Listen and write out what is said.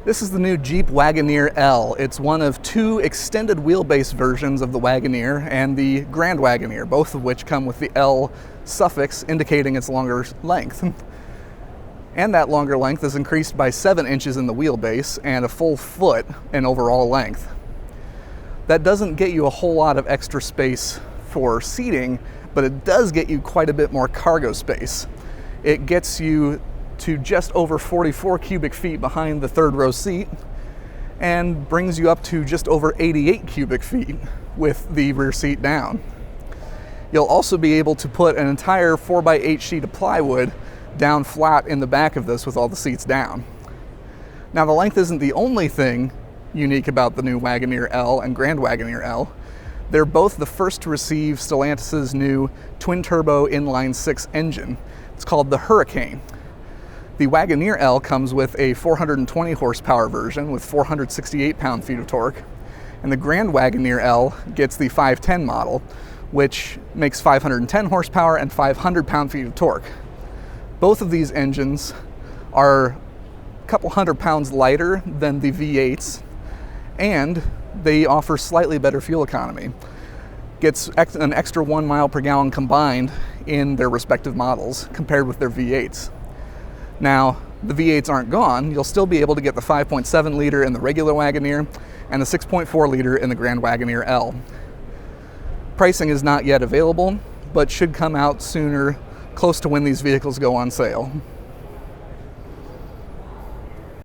This is the new Jeep Wagoneer L. It's one of two extended wheelbase versions of the Wagoneer and the Grand Wagoneer, both of which come with the L suffix indicating its longer length. And that longer length is increased by 7 inches in the wheelbase and a full foot in overall length. That doesn't get you a whole lot of extra space for seating, but it does get you quite a bit more cargo space. It gets you to just over 44 cubic feet behind the third row seat and brings you up to just over 88 cubic feet with the rear seat down. You'll also be able to put an entire 4x8 sheet of plywood down flat in the back of this with all the seats down. Now, the length isn't the only thing unique about the new Wagoneer L and Grand Wagoneer L. They're both the first to receive Stellantis' new twin-turbo inline-6 engine. It's called the Hurricane. The Wagoneer L comes with a 420 horsepower version with 468 pound-feet of torque, and the Grand Wagoneer L gets the 510 model, which makes 510 horsepower and 500 pound-feet of torque. Both of these engines are a couple hundred pounds lighter than the V8s, and they offer slightly better fuel economy. Gets an extra 1 mile per gallon combined in their respective models compared with their V8s. Now, the V8s aren't gone. You'll still be able to get the 5.7 liter in the regular Wagoneer and the 6.4 liter in the Grand Wagoneer L. Pricing is not yet available, but should come out sooner, close to when these vehicles go on sale.